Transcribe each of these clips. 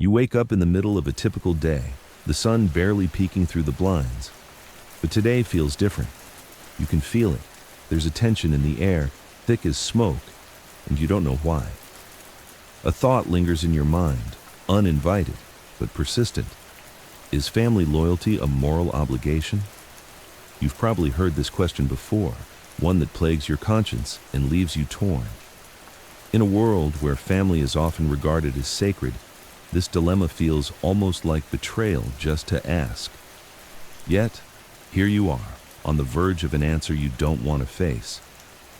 You wake up in the middle of a typical day, the sun barely peeking through the blinds. But today feels different. You can feel it. There's a tension in the air, thick as smoke, and you don't know why. A thought lingers in your mind, uninvited, but persistent. Is family loyalty a moral obligation? You've probably heard this question before, one that plagues your conscience and leaves you torn. In a world where family is often regarded as sacred, this dilemma feels almost like betrayal just to ask. Yet, here you are, on the verge of an answer you don't want to face.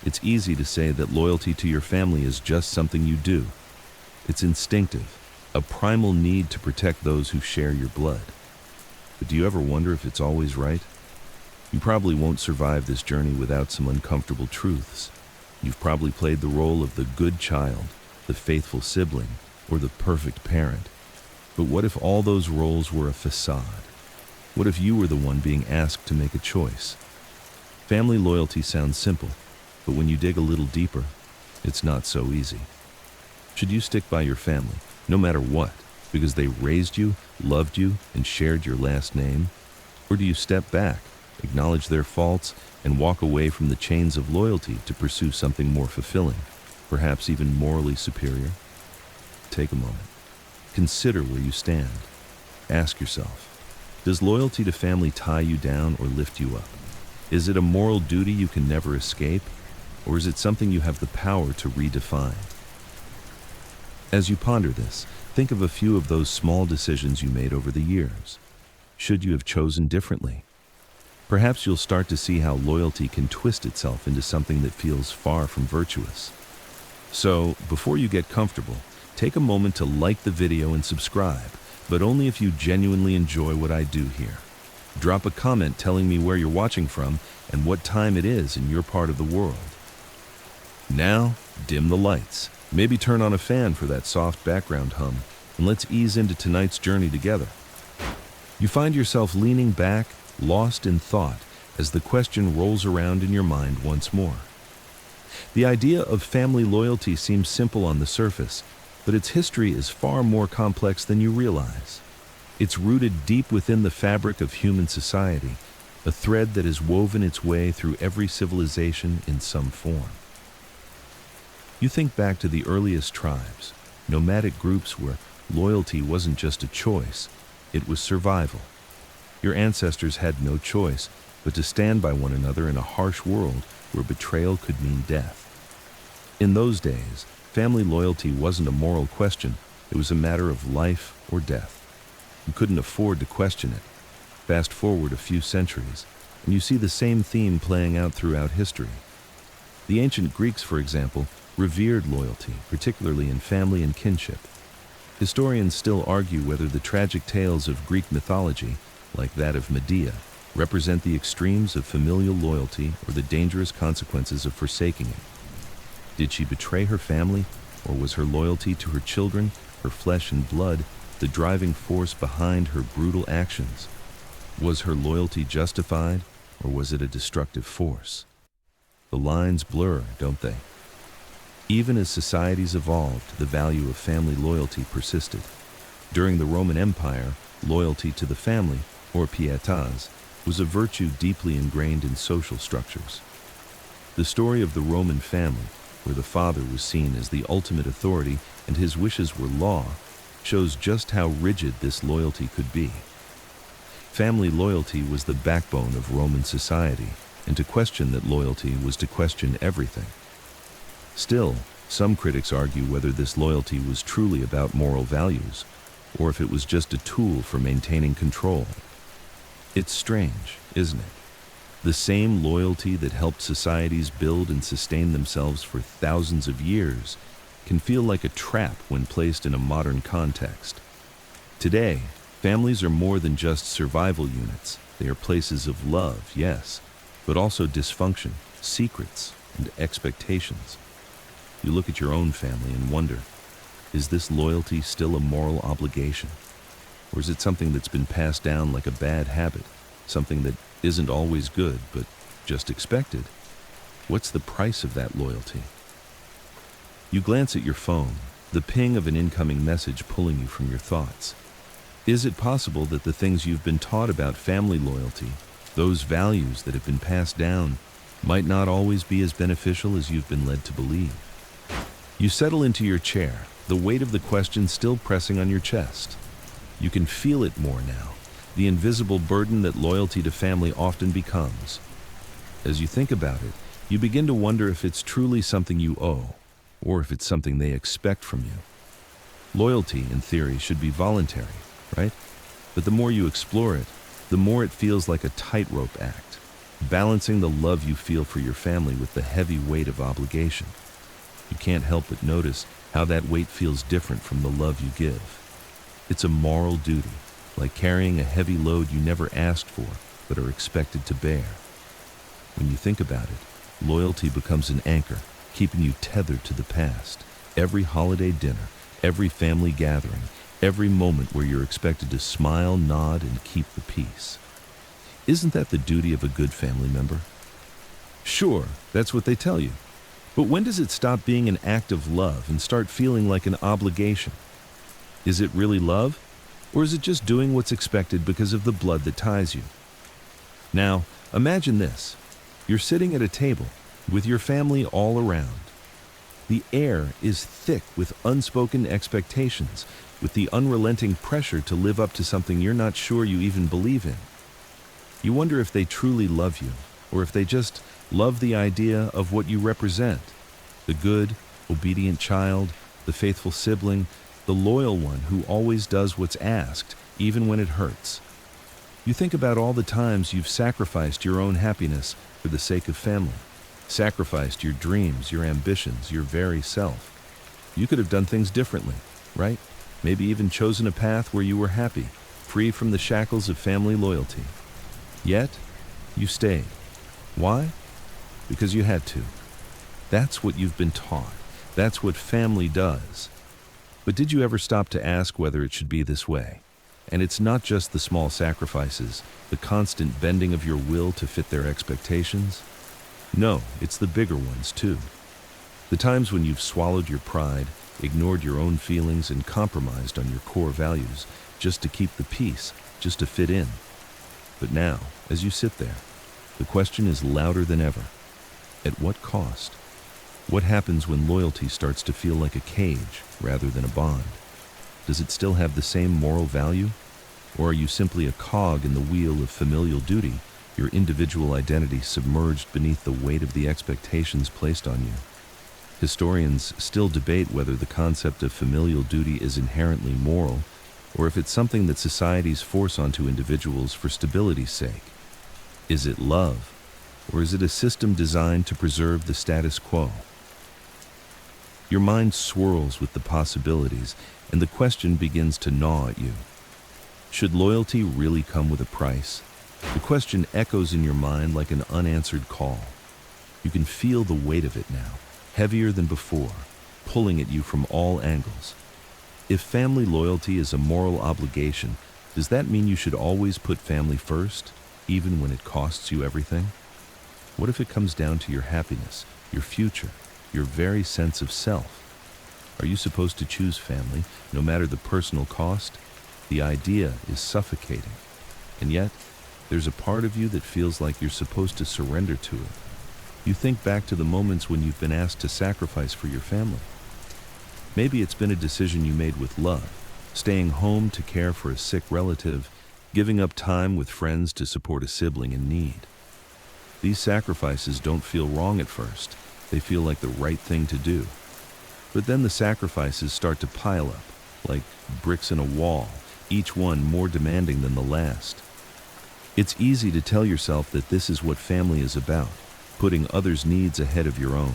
It's easy to say that loyalty to your family is just something you do. It's instinctive, a primal need to protect those who share your blood. But do you ever wonder if it's always right? You probably won't survive this journey without some uncomfortable truths. You've probably played the role of the good child, the faithful sibling, or the perfect parent. But what if all those roles were a facade? What if you were the one being asked to make a choice? Family loyalty sounds simple, but when you dig a little deeper, it's not so easy. Should you stick by your family, no matter what, because they raised you, loved you, and shared your last name? Or do you step back, acknowledge their faults, and walk away from the chains of loyalty to pursue something more fulfilling, perhaps even morally superior? Take a moment. Consider where you stand. Ask yourself, does loyalty to family tie you down or lift you up? Is it a moral duty you can never escape, or is it something you have the power to redefine? As you ponder this, think of a few of those small decisions you made over the years. Should you have chosen differently? Perhaps you'll start to see how loyalty can twist itself into something that feels far from virtuous. So, before you get comfortable, take a moment to like the video and subscribe, but only if you genuinely enjoy what I do here. Drop a comment telling me where you're watching from and what time it is in your part of the world. Now, dim the lights. Maybe turn on a fan for that soft background hum, and let's ease into tonight's journey together. You find yourself leaning back, lost in thought, as the question rolls around in your mind once more. The idea of family loyalty seems simple on the surface, but its history is far more complex than you realize. It's rooted deep within the fabric of human society, a thread that has woven its way through every civilization in some form. You think back to the earliest tribes, nomadic groups where loyalty wasn't just a choice, it was survival. Your ancestors had no choice but to stand by one another in a harsh world where betrayal could mean death. In those days, family loyalty wasn't a moral question, it was a matter of life or death. You couldn't afford to question it. Fast forward a few centuries, and you see the same theme playing out throughout history. The ancient Greeks, for example, revered loyalty, particularly in family and kinship. Historians still argue whether the tragic tales of Greek mythology, like that of Medea, represent the extremes of familial loyalty or the dangerous consequences of forsaking it. Did she betray her family, or was her loyalty to her children, her flesh and blood, the driving force behind her brutal actions? Was her loyalty justified, or was it a destructive force? The lines blur, don't they? Even as societies evolved, the value of family loyalty persisted. During the Roman Empire, loyalty to the family, or pietas, was a virtue deeply ingrained in social structures. The story of the Roman family, where the father was seen as the ultimate authority and his wishes were law, shows just how rigid this loyalty could be. Family loyalty was the backbone of Roman society, and to question that loyalty was to question everything. Still, some critics argue whether this loyalty was truly about moral values, or if it was just a tool for maintaining control. It's strange, isn't it? The same loyalty that helped societies build and sustain themselves for thousands of years can feel like a trap when placed in a modern context. Today, families are more than just survival units. They are places of love, yes, but also dysfunction, secrets, and expectations. You look at your own family and wonder, is this loyalty still a moral obligation? Or is it something that's been passed down like a bad habit, something that isn't always good, but just expected? What's the price of that loyalty? You glance at your phone, the ping of an incoming message pulling you from your thoughts. Is it possible that the things you've been taught about family loyalty, those values that have been passed down, might not always be as beneficial as you've been led to believe? You settle into your chair, the weight of the question still pressing on your chest. You can feel it more now, the invisible burden that loyalty to family often becomes. As you think about it, you begin to wonder if it's truly something you owe, or if it's something they expect from you. Loyalty, in theory, should be voluntary, right? But the more you explore it, the more it feels like a tightrope act, balancing the love you feel for your family with the heavy weight of obligation. You can't help but notice how that weight feels different from the love you give. It's a moral duty, like carrying a heavy load you never asked for but are expected to bear. When you think about it, loyalty becomes an anchor, keeping you tethered to the past. Every holiday dinner, every family gathering, every moment where you're expected to smile, nod, and keep the peace. Isn't that the duty of a good family member? Sure, that's what they tell you. But when does it stop being an act of love and start feeling like an obligation? Is it really love? Or is it just doing what's expected because of the blood that ties you? Now, imagine this. You're sitting at a table with your family all around. The air is thick with unspoken expectations, with the unrelenting pressure to live up to something you're not sure you even believe in. You wonder if they truly love you, or if they just love the idea of what you represent. The good, obedient child, the faithful sibling, the loyal one who always does what's asked, even when it hurts. You think about all the times you've sacrificed your own happiness for the sake of family, sacrificed your dreams, your ambitions, your very self. You could have done things differently, right? Maybe even chosen a path where you were happy, free from the shackles of family loyalty. Yet, you stayed. Why? Because you had to. That's what you've been taught. That's what family does. But did you ever stop to ask whether it should be this way? And it's not just the small sacrifices, the constant bending of your will to fit their expectations. No, it's the bigger ones too. The times when you've swallowed your pride, ignored your own feelings, and compromised on your core values just to keep the peace, just to fit in. But now, as you sit there, the question is louder than ever. At what cost? What happens when loyalty starts to feel like a cage rather than a bond? Does it still have the same moral value? Or are you simply a cog in the wheel of familial duty, your individual identity submerged beneath the weight of the expectations placed on you? Historians still debate whether the concept of familial duty is inherently moral, or if it's something that societies force onto individuals for stability's sake. Is it love, or is it a system designed to preserve the status quo? Your mind swirls with the possibilities, and the question begins to gnaw at you. Should loyalty really come with a price? The question echoes in your mind like an unanswered call. You can feel the weight of it now, heavier than before, pulling at you from all angles. If family loyalty is a moral obligation, does that mean you should always put family first, even when it costs you everything? What if it comes down to your happiness, your future, your very sense of self? Are you supposed to choose family, no matter the personal cost? The idea is suffocating. And yet, there's a part of you that feels like you're supposed to surrender to it. You think back to the moments when you've been asked to sacrifice for your family. Maybe it's been a decision you made with love, staying home to care for a sick relative, giving up time with friends to support a sibling in need. These sacrifices don't feel wrong at first. They feel like the right thing to do. But then the sacrifices start to pile up, like bricks in a wall, each one more demanding than the last. It's easy to tell yourself that this is what family is about, putting others' needs ahead of your own.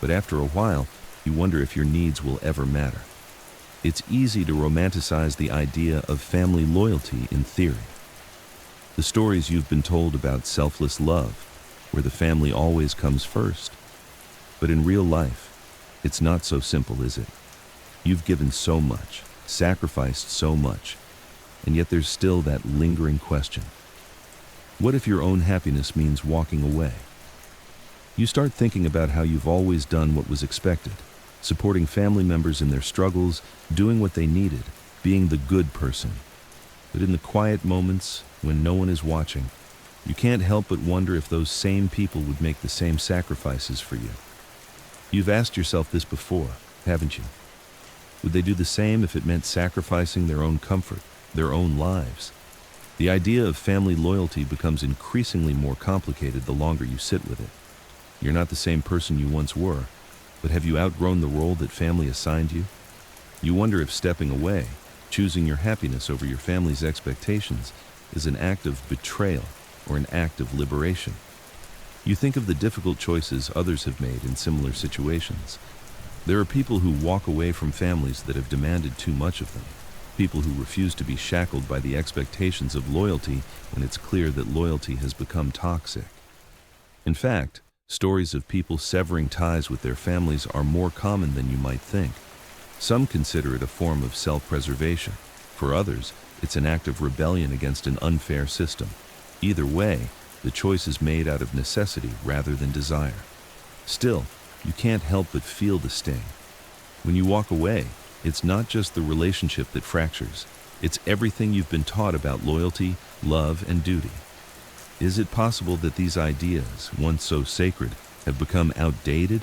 But after a while, you wonder if your needs will ever matter. It's easy to romanticize the idea of family loyalty in theory. The stories you've been told about selfless love, where the family always comes first. But in real life, it's not so simple, is it? You've given so much, sacrificed so much, and yet there's still that lingering question. What if your own happiness means walking away? You start thinking about how you've always done what was expected, supporting family members in their struggles, doing what they needed, being the good person. But in the quiet moments, when no one is watching, you can't help but wonder if those same people would make the same sacrifices for you. You've asked yourself this before, haven't you? Would they do the same if it meant sacrificing their own comfort, their own lives? The idea of family loyalty becomes increasingly more complicated the longer you sit with it. You're not the same person you once were, but have you outgrown the role that family assigned you? You wonder if stepping away, choosing your happiness over your family's expectations, is an act of betrayal or an act of liberation. You think of the difficult choices others have made in similar situations. There are people who walk away from families that have demanded too much of them, people who refuse to be shackled by the expectations of loyalty when it's clear that loyalty has become toxic. In fact, stories of people severing ties with their families are more common than you might think. Some consider it a form of self-preservation. For others, it's an act of rebellion against an unfair system. Either way, the choice is made out of necessity rather than desire. Still, you can't help but feel the sting. When you walk away, it's not just the relationship that fractures. It's everything you've been taught about loyalty, love, and duty. Is it possible that these ideas, once so sacred, have become outdated?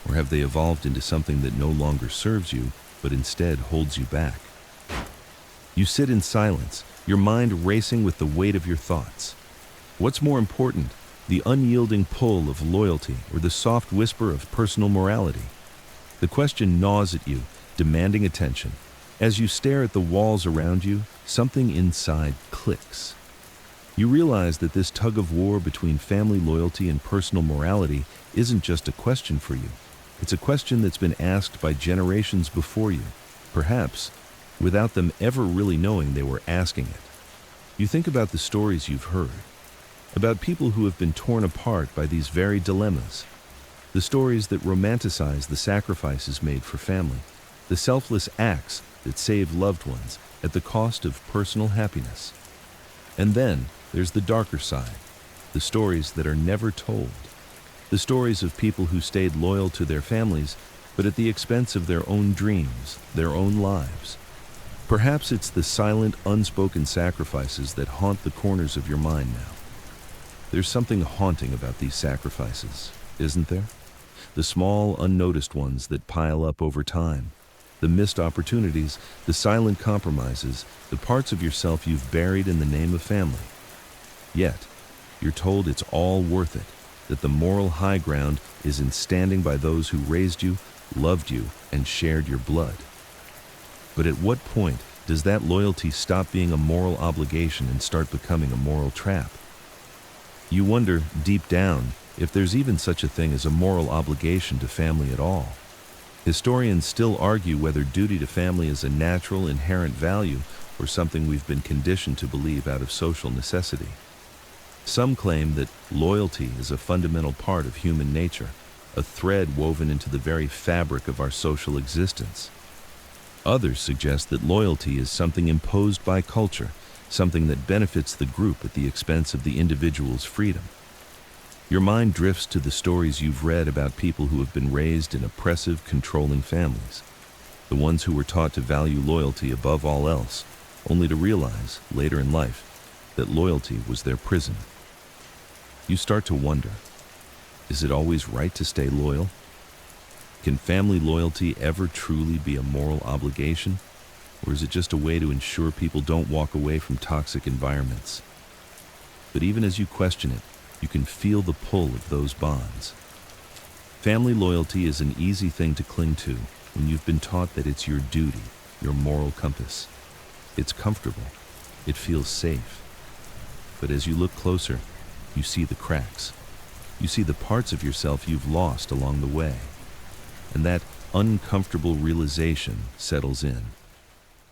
Or have they evolved into something that no longer serves you, but instead holds you back? You sit in silence, your mind racing with the weight of your thoughts. What's more important, the unyielding pull of loyalty or the soft whisper of personal morality? The question gnaws at you, demanding attention. As you stare at the walls around you, something inside clicks. You realize that this tug-of-war between family loyalty and personal morality isn't just a question for you. It's a question that's been asked by generations before you, perhaps without them ever really knowing they were asking it. You think about the stories you've heard, about people who have been torn apart by these very dilemmas, the stories that romanticize the sacrifices made for family, the selfless acts that save loved ones at the cost of personal happiness. And then there's the darker side, the stories that are never told, the stories of people who stayed loyal to their families, but at the expense of their own dreams, their own lives. Perhaps it's the silent, unspoken sacrifices that haunt the corners of your mind now. There's something haunting about these sacrifices, isn't there? The small, unnoticed ones that pile up over time. The missed opportunities, the silent compromises, the parts of yourself you've buried in the name of family. Yet, you're told it's all worth it, that the moral high ground is in standing by those who raised you, loved you, and shared your blood. But at what point does that loyalty stop being a moral obligation and start becoming a moral trap? You wonder, deep down, if there's even such a thing as a moral obligation to family at all. Historians still argue whether duty to family is a natural, inherent value or something we've been conditioned to believe out of social necessity. Some claim that loyalty is a fundamental part of human nature, a thread woven into the very fabric of our social existence. Others suggest that loyalty is something imposed by culture, something that benefits the group at the expense of the individual's freedom. Your mind drifts to the stories you've read about people who have been raised in oppressive, controlling families, the ones who were taught to value loyalty above all else, only to realize, later in life, that loyalty was their prison. You start to wonder, is it always right to stay loyal? Can family loyalty ever truly be a moral obligation? Or is it just a way to ensure people don't walk away from toxic environments? But even as you question it, you can feel the pull of those bonds. Family loyalty is an easy thing to cling to when you've been taught that it's your duty, your moral compass. It's comfortable. It feels safe. But as you look closer, you see the cracks. You see the parts of yourself you've lost along the way. And that uncomfortable realization settles in.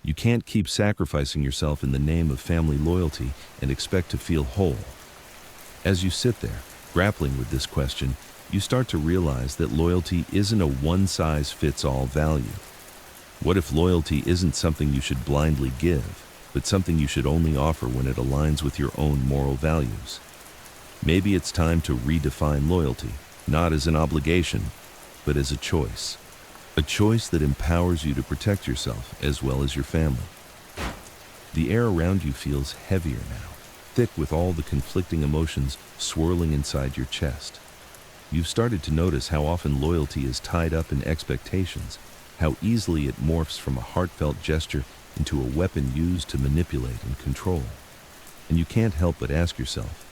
You can't keep sacrificing yourself in the name of family loyalty and expect to feel whole. As you sit there, grappling with this question, you start to realize that loyalty isn't a one-size-fits-all value. What if loyalty isn't something you should blindly give, but something you should only offer when it aligns with your own moral values? Maybe it's time to redefine loyalty, not as an obligation, but as a choice. A choice that empowers you to protect yourself as well as your family. The air around you feels heavier now, thick with all the conflicting emotions swirling inside your chest. You've started to notice how often loyalty is tied up in expectations, how easily it morphs from a heartfelt gesture into a weapon used to manipulate and control. And you can't help but ask yourself,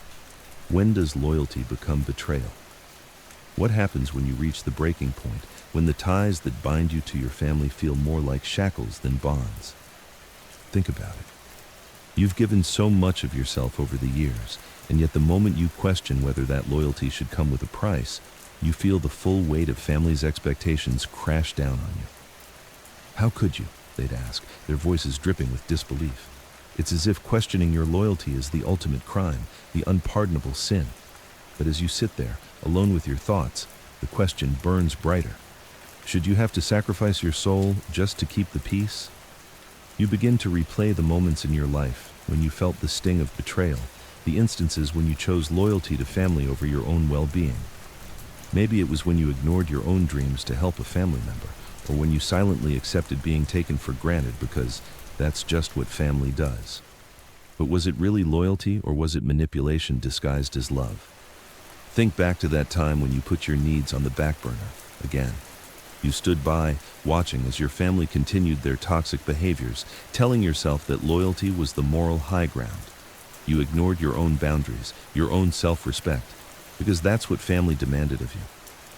when does loyalty become betrayal? What happens when you reach the breaking point, when the ties that bind you to your family feel more like shackles than bonds? Think about it. You've given so much of yourself over the years, and yet the moment you question whether that loyalty should come with a price, you feel the full weight of family's expectations crash down on you. How could you? They'd ask, their voices dripping with disbelief. It's as if questioning your loyalty is the ultimate crime, the unpardonable sin. But as you sit there, alone with your thoughts, the question burns brighter. Should you have to sacrifice your soul just to keep the peace? You begin to replay the moments in your life when you felt the sting of betrayal, the instances when you chose loyalty to family over your own well-being. Maybe it was when you ignored your own dreams to help a family member, or when you silently accepted being taken for granted because that's just what family does. But was it really loyalty, or was it manipulation disguised as love? Think back to that time when you put your needs on the back burner again. You stood by, watching as your family continued their toxic behaviors, telling yourself that loyalty was the moral high ground. You ignored your own boundaries, your own self-respect, because that's what family demanded of you.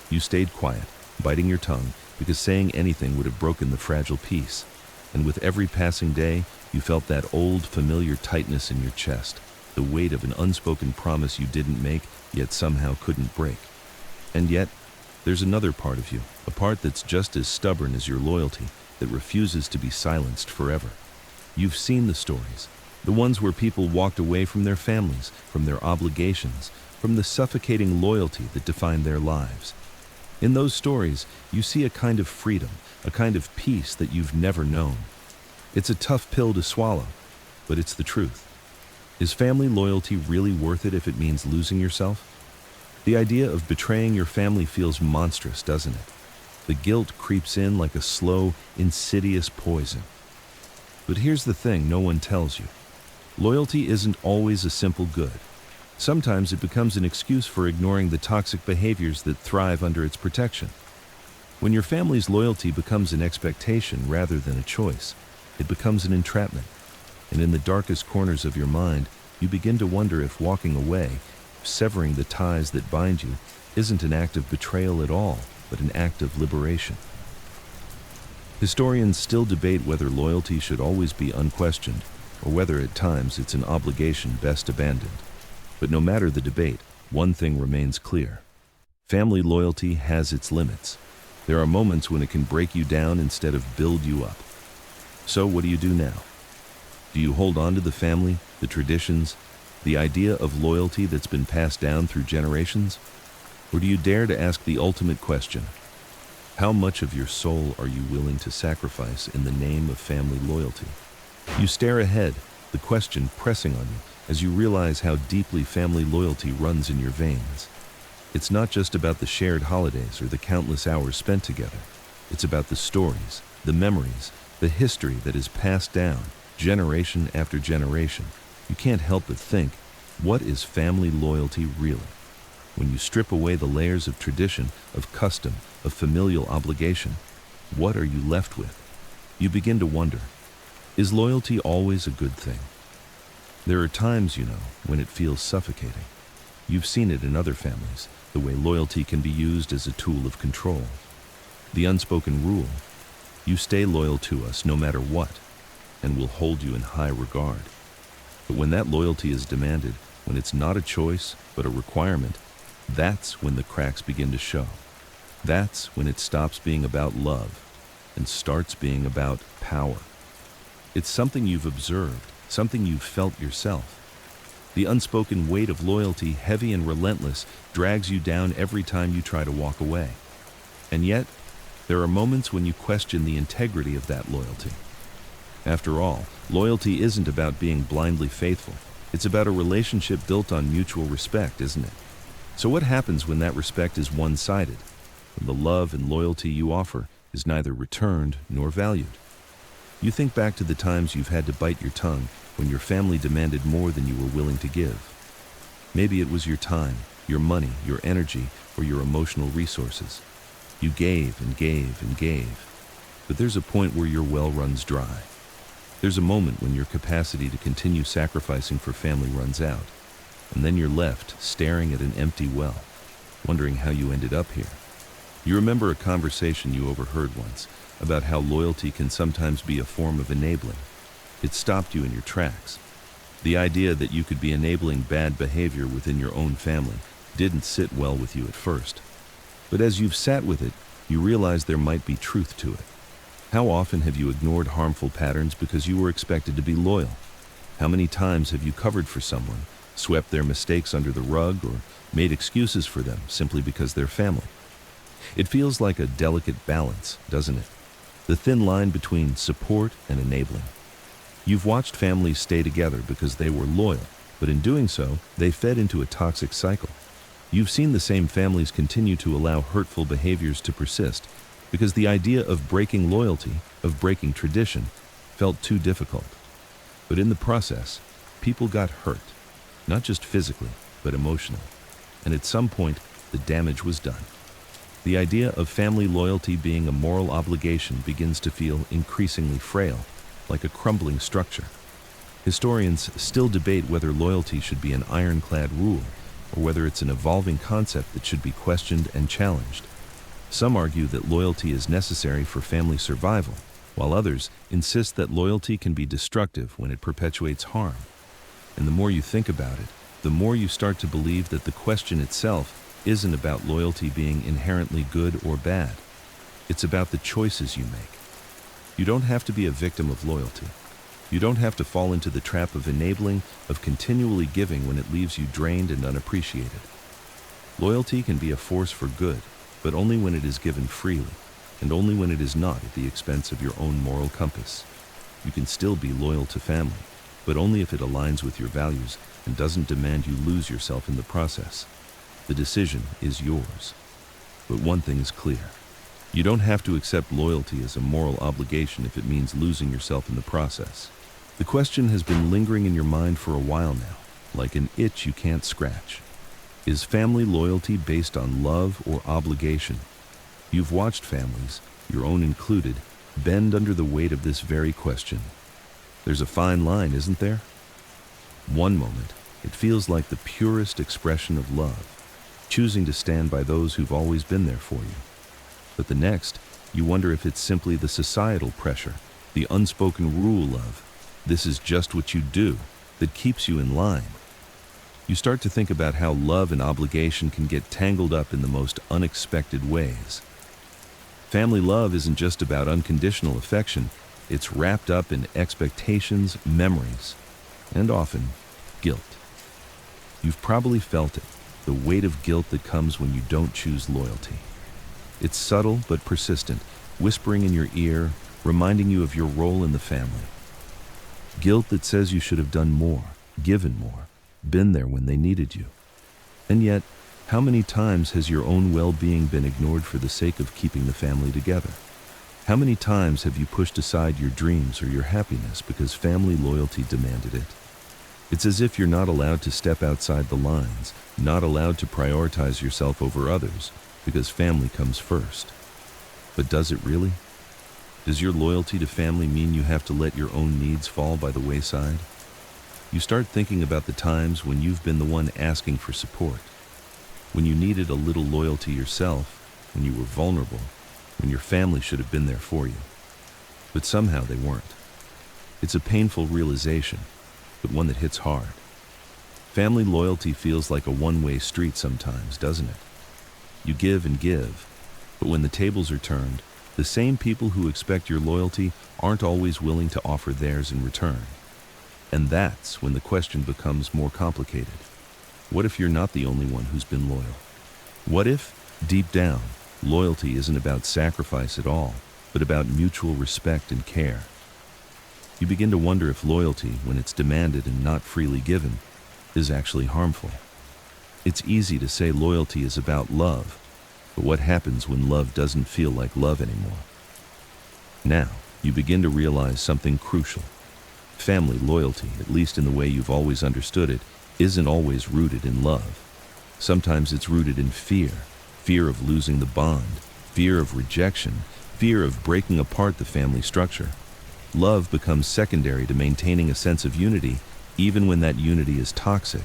You stayed quiet, biting your tongue, because saying anything would have broken the fragile peace. And with every passing day, you felt that old, familiar tightness in your chest, the weight of an unspoken promise you didn't make, yet somehow couldn't break. And yet, there's another part of you, a part that's just as stubborn as your loyalty, that refuses to be silenced forever. You've seen the stories, the ones where people walked away from their families, from their obligations, from the suffocating loyalty that defined their lives. In those stories, you see a kind of freedom, a kind of peace that you've never known. It's a tough pill to swallow, but it's the truth. Is family loyalty really worth it if it means losing yourself? The idea of betraying your family feels monstrous, doesn't it? The guilt creeps in like a slow, insidious poison. But here's the thing no one tells you. Loyalty isn't always a simple good. Sometimes it becomes an excuse for ignoring the toxic behaviors that thrive under its protection. When your family's loyalty becomes an expectation rather than a choice, it becomes an entrapment. And in the darkest corners of your mind, you begin to wonder if walking away, severing the ties that bind you, isn't an act of betrayal at all, but an act of liberation. Historians still debate whether loyalty should always be unquestioned, or whether at times it's an obligation best abandoned. But no matter the debate, one thing remains clear. Family loyalty has its limits. There are moments when it can break you down instead of build you up. So what do you do now? Do you hold on to the family, the traditions, the idea of loyalty that's been passed down through generations? Or do you dare to ask the ultimate question? How much of your soul are you willing to sacrifice in the name of family loyalty? You stare ahead, the question pressing on you as you realize how deeply family loyalty runs in your veins. It's not just about the shared holidays or the countless hours spent together. It's about the stories, the memories, the history that is passed down, generation after generation. You can't help but think, what is family loyalty really? When you strip away the layers of tradition, of custom, of familial obligation, what are you left with? You begin to wonder, is loyalty always a good thing? There are times, when it feels suffocating. You've seen it in other families, the way loyalty can be used as a tool of control. The unspoken rule, you stay loyal to us no matter what, and we'll hold you in high regard. But when that loyalty is demanded, when it's not a choice, but a requirement, that's when the cracks begin to show. That's when it stops being about love and starts being about power. It's something you've observed, something you've felt yourself. The unspoken weight of loyalty, heavy and relentless, drags you down every time you try to walk away. And yet, there are moments when you question the integrity of that loyalty. After all, loyalty isn't about being blindly faithful. It's about a relationship built on mutual respect, isn't it? So what happens when that respect is one-sided? When the love and loyalty you offer is neither returned nor valued. You think back to the times you've had to bite your tongue when your family demanded more than you were willing to give. Maybe it was your time, your money, your energy, or your emotional resources. You gave and gave and gave, but there's a point where your well runs dry. There's a moment when your capacity to continue sacrificing for family runs out, and then you're left staring at an empty well, wondering how you ended up here. You remember a conversation you overheard once about how loyalty can sometimes be a form of enabling. It stopped you in your tracks. The idea that you could be enabling bad behavior within your own family didn't sit well with you at first. But as you've sat with it, you realize there might be truth to it. How often have you ignored harmful patterns because you were expected to be loyal? How many times have you covered for someone, swept their mistakes under the rug, or made excuses for them simply because they're family? It feels like a delicate balance, doesn't it? The thin line between support and enabling. You've watched families stay together because they were loyal, but in doing so, they fed into a toxic cycle. You've seen the same families continue to allow hurtful behaviors to persist because the idea of breaking loyalty, of breaking tradition, felt too difficult. But in the process, people got hurt, not just physically, but emotionally. And at some point, the damage was done. The idea of family loyalty being a moral obligation begins to feel increasingly frail, like a crumbling structure. Historians still debate whether loyalty should be an ironclad rule, or whether it's an evolving concept that should be questioned and challenged. Some argue that loyalty is necessary for family survival, while others insist that loyalty can be destructive when it perpetuates harm. And the more you think about it, the more you start to believe that the question itself isn't about loyalty being inherently good or bad. It's about the choices you make. You don't have to be a victim of loyalty. You don't have to fall into the trap of enabling, of continually giving when it leaves you drained and unappreciated. Loyalty can be a force for good, but only when it is given freely, and only when it is not at the expense of your own moral compass. You can still be loyal to family, but only if it aligns with your values and doesn't demand you lose yourself in the process. The decision is yours. But one thing is clear. You don't have to accept loyalty as a moral obligation if it means losing yourself in the process. The question has been lingering in your mind for a while now, like an itch you can't scratch. Is family loyalty based on love or obligation? You've watched families, your own included, bend under the weight of this very question. There's a fine line, isn't there? One moment, it feels like the purest expression of love, choosing to stand by those who've always been there for you. But the next, you wonder if it's simply the societal pressure, the unspoken rule of, this is just what you do, that keeps you in line. You start to think about how love and obligation can get tangled up in the most unexpected ways. Family love isn't just about unconditional affection, it's wrapped up in expectations, memories, and often, guilt. You've probably felt it, the weight of guilt that comes when you don't choose loyalty. It's subtle but persistent, whispering in your ear, reminding you of your role in the family. Guilt that says you should have done more, given more, been there when they needed you. And yet, how many times has your own well-being been ignored for the sake of keeping the family together? How many times have you pushed aside your dreams or your happiness because family loyalty demanded it? It's as if you're not allowed to step outside the lines, not allowed to prioritize yourself over others, because family comes first. But does it really? Does your loyalty to family mean you have to let your own needs fall by the wayside? You start thinking about the times when you've been the one asking for support, when you needed a little loyalty yourself, when you were vulnerable, when your family should have been there for you. But somehow they weren't. It's a painful realization, but one that hits hard. Family loyalty feels like a one-way street sometimes, doesn't it? You give and give, but when the tables are turned, the same people who expect your loyalty aren't always willing to offer theirs in return. And that's when the question becomes more complicated. What if you're not the only one who's been loyal? What if, deep down, loyalty isn't about sacrifice at all, but about mutual respect and care? You begin to wonder if loyalty, when it's demanded and not freely given, is actually harmful. It's easy to say loyalty is about love, but what happens when love doesn't feel like love anymore? Now, you begin to realize something crucial. Family loyalty, at least in the way you've always understood it, isn't always rooted in love. Sometimes it's rooted in fear, fear of losing the bond, fear of rejection, fear of breaking apart the family structure. Love becomes secondary to maintaining a sense of unity, even when that unity is toxic.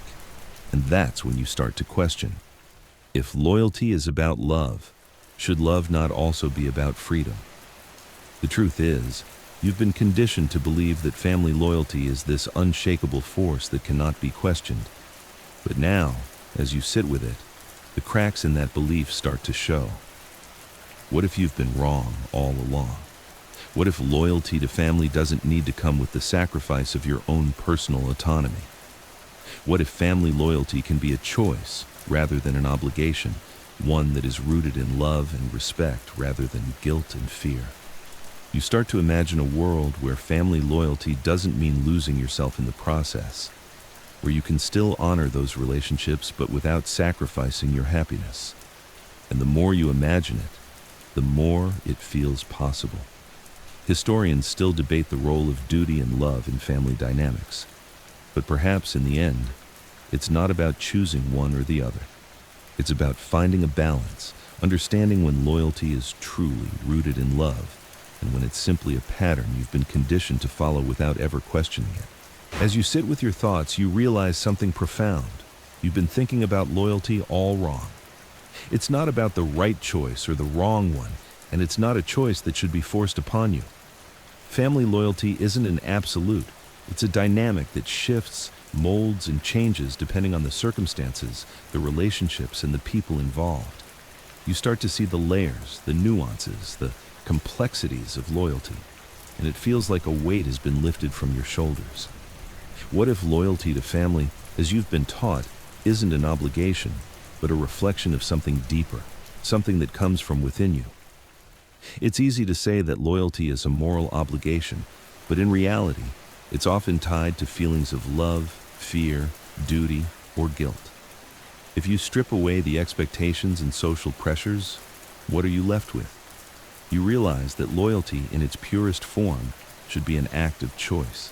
And that's when you start to question. If loyalty is about love, should love not also be about freedom? The truth is, you've been conditioned to believe that family loyalty is this unshakable force that cannot be questioned. But now, as you sit with it, the cracks in that belief start to show. What if you've been wrong all along? What if loyalty to family doesn't need to come with the sacrifice of your own personal autonomy? What if family loyalty can be a choice rather than an obligation, one that is rooted in love and respect rather than guilt and fear? You start to imagine a world where family loyalty doesn't mean losing yourself in the process, where you can still honor those relationships but without sacrificing your happiness. And the more you imagine it, the more it feels possible. Historians still debate the role of duty and love in family dynamics, but perhaps in the end, it's not about choosing one or the other. It's about finding a balance, understanding when loyalty is truly rooted in love, and when it's simply a pattern you've been conditioned to follow without ever questioning it. As you sit with your thoughts, you realize something profound. You've been thinking about loyalty all wrong. It's not about the right choice or the wrong one, and it's not a choice that should be forced upon you. Family loyalty isn't an absolute. It's a dynamic that shifts, molds, and changes depending on the circumstances, the relationships, and the people involved. You start to see the layers, the nuances, the complexities of loyalty, and it feels like a weight has been lifted from your shoulders. What if loyalty to family, as you've been taught, isn't an obligation, but a reflection of something deeper, something that comes from within you? It's easy to say that loyalty is a moral obligation, but in reality, it's often tied to feelings of love, fear, duty, or guilt. If you strip away the expectations and social pressures, what are you left with? You realize that loyalty in its purest form should be an act of choice.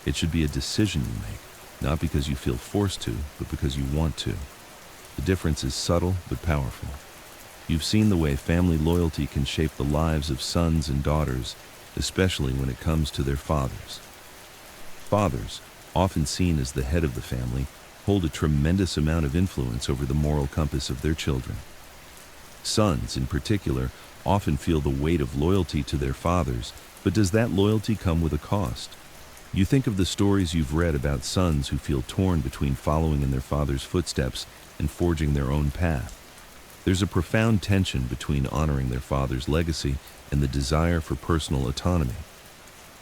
It should be a decision you make, not because you feel forced to, but because you want to. The difference is subtle but powerful. You've seen the way family loyalty can shape the lives of sons and daughters, especially when it comes to their fathers. Fathers, often seen as the head of the family, hold a tremendous amount of influence over the moral compass of their children. Sons, in particular, often feel the weight of loyalty to their fathers, but does that loyalty come with a cost? You think of the stories you've read about sons who feel torn between following in their father's footsteps and forging their own path. There's a profound tension between honoring their father's legacy and the desire for personal autonomy.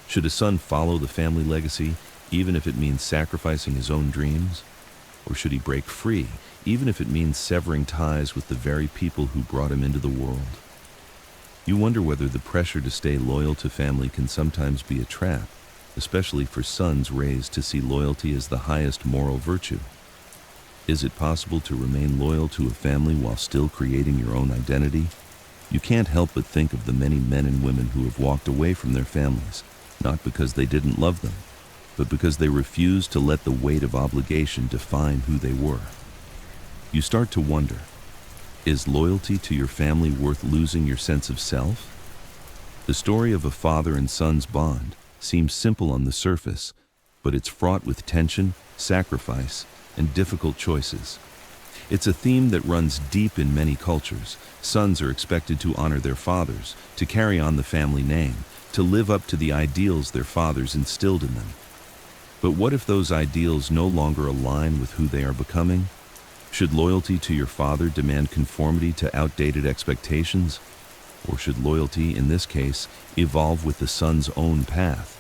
Should a son follow the family legacy, even if it means sacrificing his own dreams? Or should he break free, even if it means severing ties with the very people who brought him into the world? You wonder whether the pressure to stay loyal to family can sometimes be a trap, especially for sons raised to see loyalty as the highest moral virtue. Is it possible to remain loyal to a family while still creating your own identity? You can't help but think of the many men and women who have walked away from their families, not because they didn't love them, but because they refused to let the weight of obligation define who they were. You start to wonder, is loyalty to your family worth losing your sense of self? The story of a father and son's bond seems simple on the surface, but it's fraught with tension, sacrifice, and difficult choices. It's a theme that runs deep in many cultures. Sons are expected to honor their fathers, to carry on the family name, to live up to the ideals their fathers instilled in them. But what if those ideals no longer align with who they are becoming? Should loyalty to your father demand conformity to outdated expectations? Or should loyalty, in this case, evolve with the son's own path?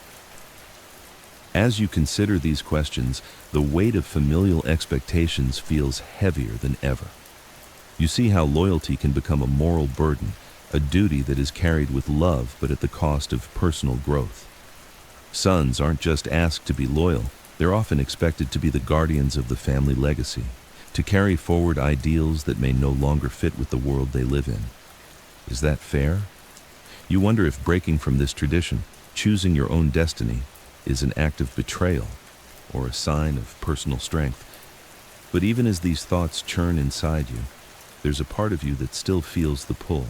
As you consider these questions, the weight of familial expectations feels heavier than ever. You see how loyalty can become a moral burden, a duty that is carried with love but at the cost of personal growth. Sons aren't just asked to be loyal, they're often expected to be the guardians of the family legacy, to carry forward ideals that may no longer fit with the world they live in. Is that fair? You wonder if breaking from this tradition, choosing your own destiny, is an act of betrayal or a sign of personal strength. But even as these thoughts churn inside you, there's a part of you that still feels the pull.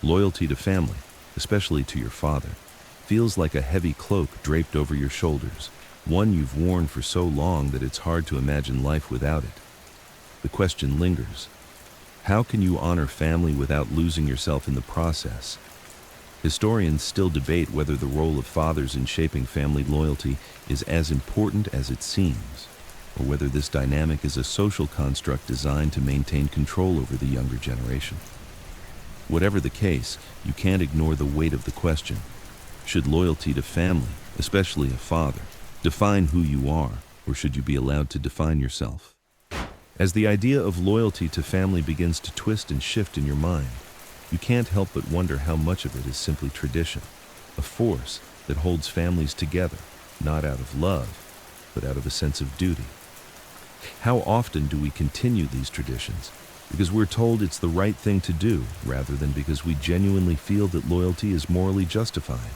Loyalty to family, especially to your father, feels like a heavy cloak draped over your shoulders, one you've worn for so long that it's hard to imagine life without it. The question lingers: how can you honor family without losing yourself in the process? Historians still debate whether the role of fathers in shaping family loyalty is as important as it seems, or whether this dynamic is a social construct designed to maintain control over the younger generation. Whatever the case, you can't ignore the weight of the question. Should loyalty to family, especially a father, define who you are, or should you be allowed to define yourself? As the idea of loyalty to family begins to twist and shift in your mind, you can't help but wonder how much of it is simply tradition, a force that holds families together, not out of love, but out of a sense of duty. How often do we continue these traditions because we're told it's the right thing to do, rather than because we genuinely feel that loyalty is morally justified?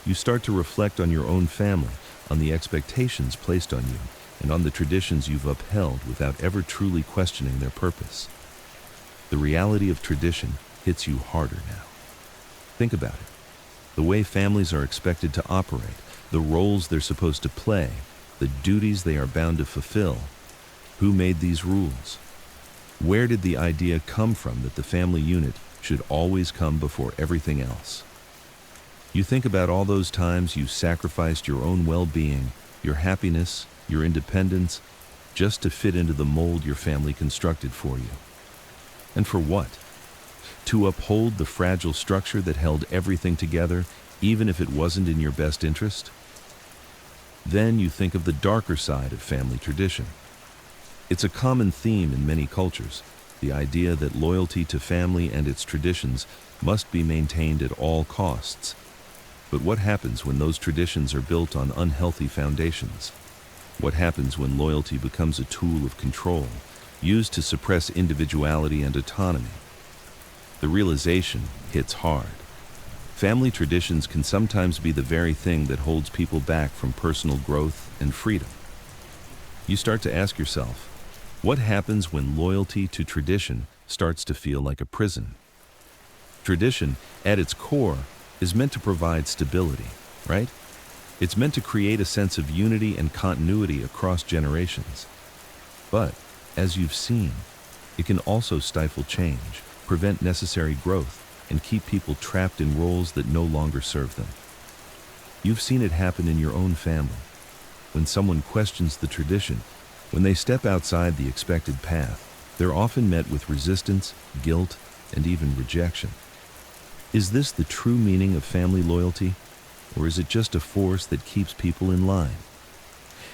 You start to reflect on your own family, on the expectations placed on you, and on the traditions you've upheld without ever truly questioning their purpose. The reality of tradition hits you harder now. Think about it. The way families are expected to operate, the roles they're supposed to play, the duties they are bound to fulfill. Who made these rules? Where did the idea come from that the family unit should always come before everything else? You think about all those times you sacrificed your own well-being, your happiness, your independence, just to fit into the mold your family constructed for you. And for what? To uphold the fragile structure that held everything together, even if it wasn't in your best interest? Then you think of the darker side of family tradition. It's a common theme in many cultures, the idea that loyalty to family and its traditions must be maintained at all costs. But what happens when those traditions are built on unhealthy foundations? What happens when loyalty becomes a tool of control, used to suppress individuality and autonomy? The realization hits hard. Family traditions can sometimes be the very thing that holds people back from personal growth and freedom. You start to ask yourself, what happens when loyalty to tradition starts to feel like a prison? Tradition, at its core, is meant to provide stability, right? It's meant to create a sense of unity and continuity across generations. But, as you've seen, it can also stifle change, prevent necessary growth, and keep people trapped in roles that no longer serve them. You've seen it happen in your own family. When someone questions the tradition, when they step outside the expected path, they're often met with resistance, guilt, and even rejection. Is this the true meaning of family loyalty, or is it just a force that keeps people in line?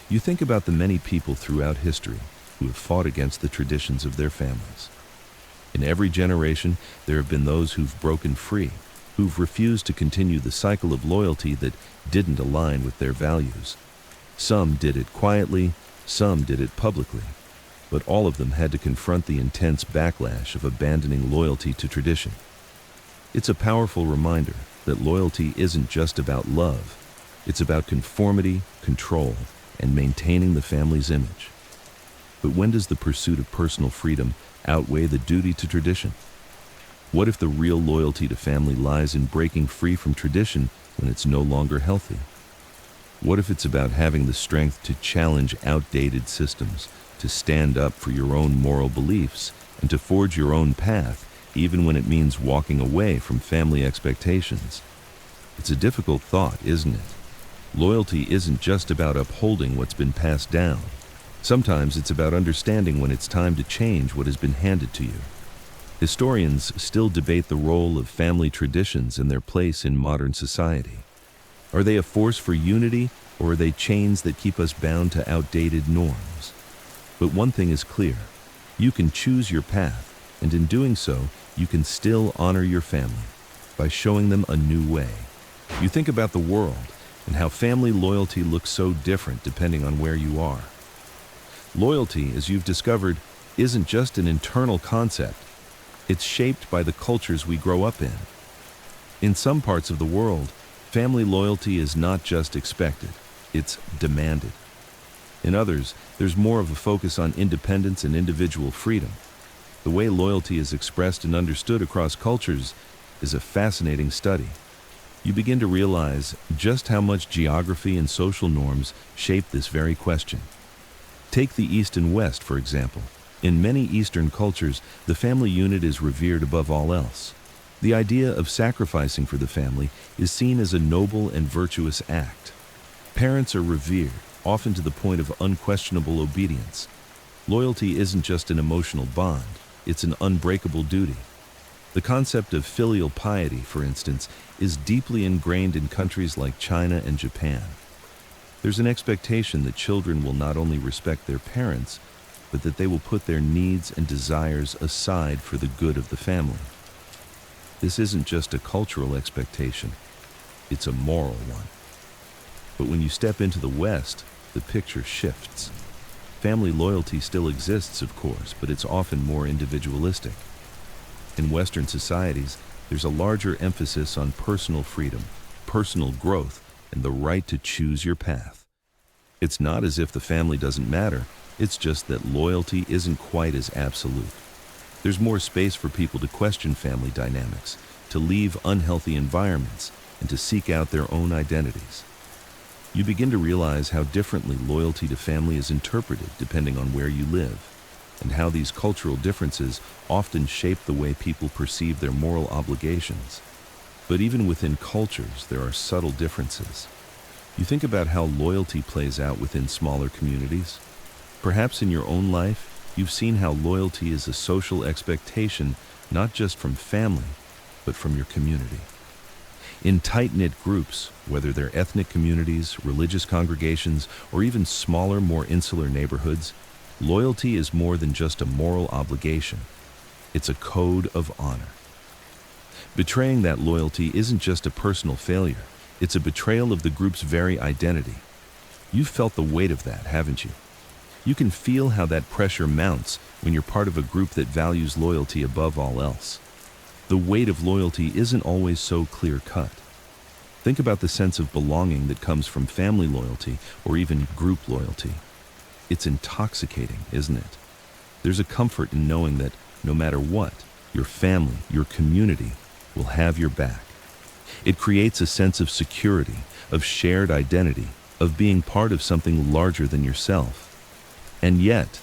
You think about the many people throughout history who have fought against the traditions of their families. In every generation, there have been those who've broken free, who've refused to continue the cycle of loyalty that didn't align with their values. Some did it quietly, some did it publicly, but all of them had to confront the intense backlash of abandoning loyalty to tradition. It's a powerful reminder that loyalty isn't just about love. It's about conformity, control, and maintaining the family's image. But when does the pursuit of personal freedom outweigh the duty to tradition? What if the real loyalty to family lies in breaking free from tradition when it's no longer healthy? What if it's about having the strength to challenge outdated systems, to stand up for your own moral beliefs, and to forge your own path, even when it means walking away from family expectations? It's a difficult thought, isn't it? Loyalty isn't just about upholding what's been passed down. Sometimes it's about understanding when it's time to change what has been handed to you. Historians still debate the role of family traditions and their place in modern society. Are they a force for unity, or are they chains that keep us bound to outdated norms? But one thing is clear: you can choose your path, and in doing so, you can still honor your family by showing them a new way. You think about the world and how family loyalty looks so different depending on where you are. Loyalty, as you've discovered, isn't just an internal concept. It's shaped by the cultures we grow up in. In some parts of the world, family loyalty is not just expected, it's demanded. In others, there's more of a focus on independence and individual freedom. The way loyalty is expressed and understood across cultures is a fascinating study. You begin to realize just how much geography and social norms shape this very question. Take the East and West, for example. In many Eastern cultures, the family unit is revered above all else. The idea of sacrificing for the family is seen as a noble and virtuous act. Parents are revered, often to the point of unquestionable obedience. Loyalty isn't just an emotional bond, it's an unbreakable duty. The concept of filial piety, for instance, is deeply ingrained in countries like China and Japan. There's an expectation that children will not only respect their parents, but that they will put their needs and desires aside for the good of the family. This isn't just a cultural expectation, it's a moral one. But when you step into the West, the picture shifts. Family loyalty still exists, of course, but it's often more individualistic. In Western societies, there's a larger emphasis on personal freedom, personal growth, and the right to choose your path. It's not as if the family doesn't matter, it's just that loyalty isn't quite as absolute. There's more space for people to question family dynamics, to leave unhealthy environments, and to seek out their own identities. You begin to realize how differently loyalty to family is interpreted depending on where you live, and how these cultural differences often shape the way people perceive their moral obligations. But even within cultures, there are subtle differences. You think about how loyalty plays out within smaller communities. Perhaps in your own life, you've seen how loyalty is a social expectation, not just from family, but from your community. In tight-knit groups, whether they're ethnic communities, religious congregations, or even smaller, more insular neighborhoods, loyalty is more than just a moral obligation. It's a code of honor. Betraying that loyalty isn't just a personal failure, it's a betrayal of the group's very identity. You've felt the weight of that, haven't you? You can feel how that pressure mounts when you're part of a group that values loyalty above all else. The weight of loyalty isn't always so clear-cut. Think about the sense of belonging that comes from family loyalty or even group loyalty. It's intoxicating, isn't it? There's a comfort in knowing that no matter what, your family, your community will have your back. It creates a sense of security, of shared identity, of being part of something larger than yourself. And yet,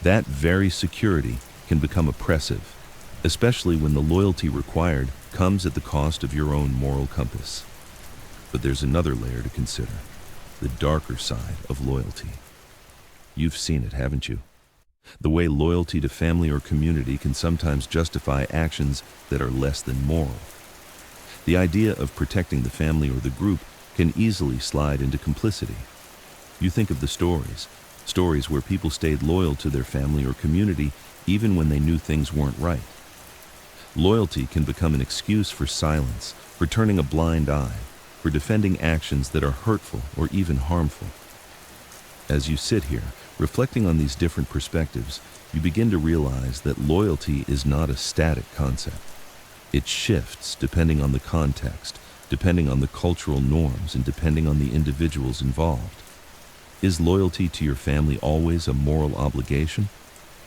that very security can become oppressive, especially when the loyalty required comes at the cost of your own moral compass. But there's another layer to consider, the darker side of loyalty. You've seen it, haven't you? The way loyalty to family or community can sometimes justify actions that are less than moral. The idea of protecting the family or the group can easily slide into complicity. You think of the stories where people stayed loyal to their family or community even when they knew things weren't right. Loyalty can become an excuse for silence, for turning a blind eye, for defending actions that are hurtful or even harmful. As you sit here, reflecting on these different perspectives, you begin to realize that loyalty is not a static concept. It shifts depending on the context, depending on the cultural norms, and depending on the individuals involved. Is loyalty to your family always a moral obligation?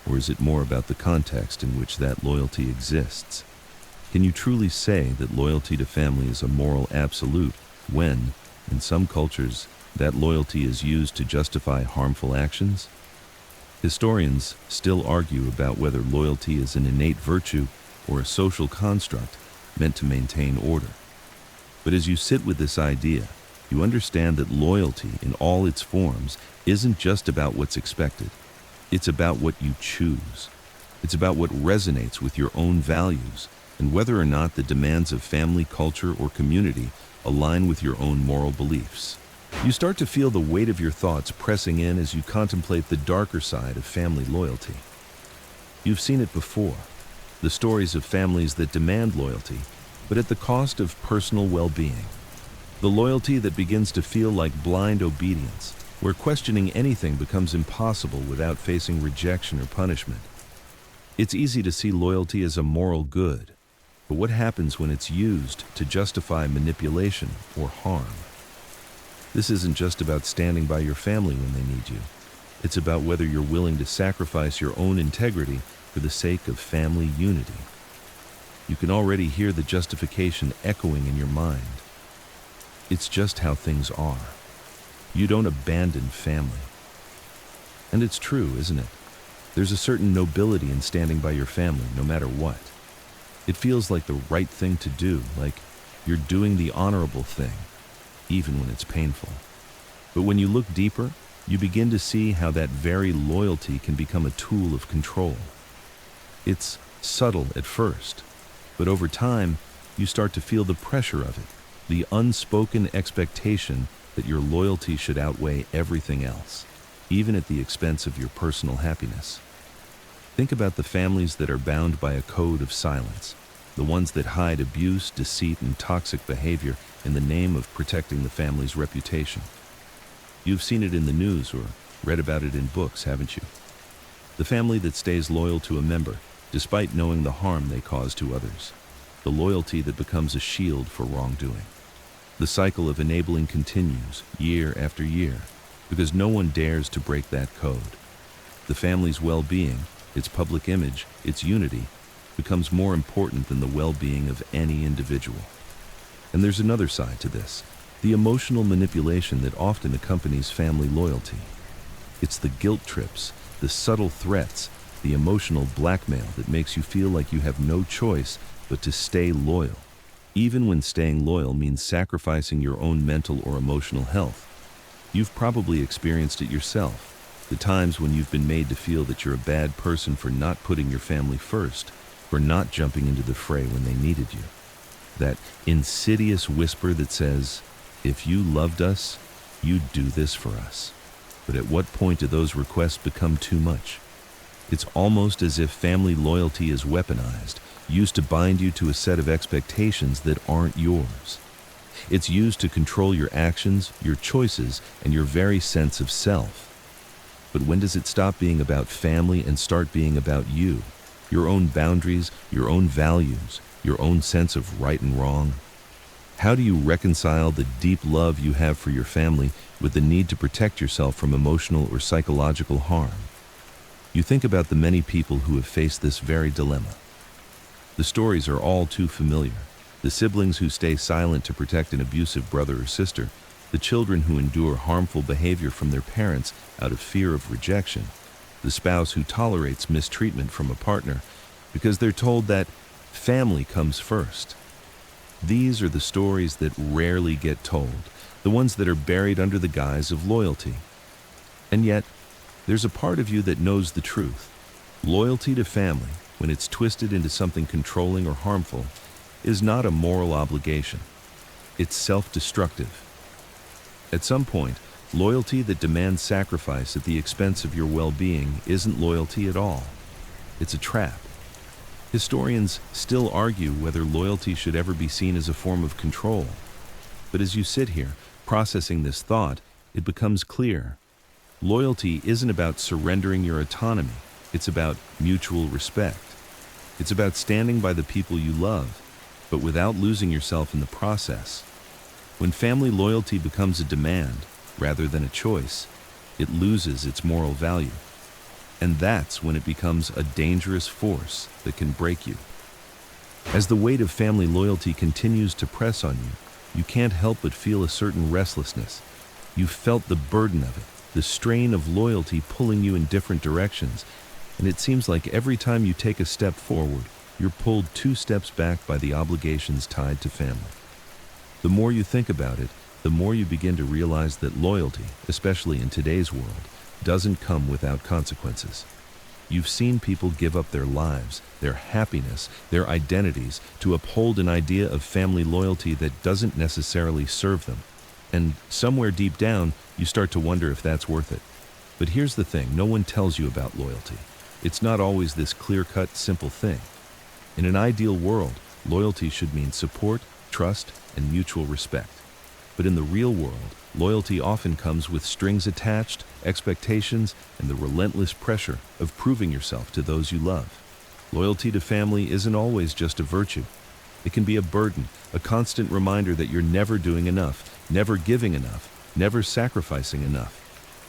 Or is it more about the context in which that loyalty exists? Can you truly say that loyalty to family is a moral absolute when, in some cultures, that loyalty is used to justify harmful actions? Historians still argue about whether loyalty is an innate virtue or a social construct meant to maintain order. But as you sit with this idea, you understand that loyalty in all its forms isn't just about what's expected. It's about what you choose. It's about what resonates with your own values and whether or not the demands of family, culture, or community align with your own moral beliefs. You start to feel the weight of your thoughts pressing in as you contemplate the darker side of family loyalty. You've seen it before, the stories of families that demand loyalty, but at the cost of personal well-being. The loyalty that begins to feel like blind obedience, where questioning anything becomes impossible without facing rejection or punishment. It's easy to see loyalty as a moral good, But what happens when it's used to justify manipulation or harm? This isn't just about standing by your family when they need you. It's about whether you're willing to sacrifice your own integrity for the sake of family unity. You can already hear the justification echoing in your mind. It's just how things are. You don't abandon family. And it's true, isn't it? There's a certain nobility in standing by your family, no matter what. It feels like the right thing to do, like you're doing the honorable thing, even when it's painful. But when you look deeper, you begin to see how that very loyalty can become a tool of control. It's subtle at first, but over time, you start to feel the pressure of it, the unspoken expectation that your loyalty should outweigh everything else, even at the expense of your personal happiness. Think about the families that are bound by a code of silence, the ones that hide abuse, deceit, and toxic behavior in the name of protecting the family's reputation. You've seen it in the news or read about it in books, haven't you? The family that stays loyal to a member, despite knowing the harm they cause to others. The loyalty that becomes a shield for wrongdoing. The cycle of enabling continues year after year, because no one dares to break that code. The family's well-being, its public image, its unity, becomes more important than the well-being of any individual. And there's another side to this, the emotional manipulation that often accompanies family loyalty. It's the guilt trips, the subtle threats, the emotional blackmail that makes you feel like you have no choice but to stay loyal, even when staying loyal means sacrificing your own mental or emotional health. You've probably experienced it yourself, the times when you've been made to feel that you're a bad person for not putting your family first, for not jumping into the fray when they needed you. That insidious whisper that says, if you loved us, you'd do this for us. But at what point do those requests become too much? It's almost as if family loyalty is weaponized, used to bind you to a set of expectations that aren't yours. It's used to control your actions, your choices, and your very sense of self. But when does it stop being about family and start being about you, your own boundaries, your own values, your own sense of right and wrong? How do you reconcile the deep love you have for your family with the need to protect yourself from emotional or psychological harm? You think about the many people who have faced this very dilemma. The stories are all too familiar. The siblings who stay silent to protect an abusive brother or sister, the children who endure harmful behavior from their parents out of fear of rejection, the spouse who tolerates mistreatment from a partner because they're told that family comes first. These are the stories that rarely get told, the ones that are buried under the guise of loyalty. And yet, there's a part of you that knows the truth. Loyalty to family, when it's twisted into something controlling or harmful, is not a moral obligation. It's self-destructive. At some point, loyalty that demands sacrifice at the expense of your well-being isn't loyalty at all. It's a trap. Historians still argue whether loyalty should ever be seen as a form of control. But as you sit here, processing this thought, it becomes clear. Loyalty isn't about surrendering your autonomy. It's about mutual respect. It's about standing by the people you love, but without losing yourself in the process. When family loyalty becomes a demand, rather than a choice, it loses its moral value. And that's when it becomes a dangerous force that can break you. As the weight of family loyalty continues to press on you, you can't help but feel a certain restlessness. You've felt the burden of it, the strain of loyalty pulling you in different directions, and it seems like every time you take a step forward, you're pulled 2 steps back by the obligations tied to family. The more you think about it, the more you begin to realize that loyalty, especially in today's world, doesn't come without consequences. You've seen people give up their lives, their happiness, their identities to uphold an idea of family loyalty that doesn't necessarily serve them. And somewhere deep down, you start to wonder if that's worth it. But here's the thing, no one tells you about loyalty. It's not always this clear-cut, simple thing. In an ideal world, loyalty should mean support, trust, and mutual respect. But in the real world, loyalty often comes with strings attached, expectations, and the relentless pressure of proving yourself to those you love. Loyalty to family isn't always just a virtue. It can be a burden, a constant reminder that you're never doing enough, never giving enough, never sacrificing enough.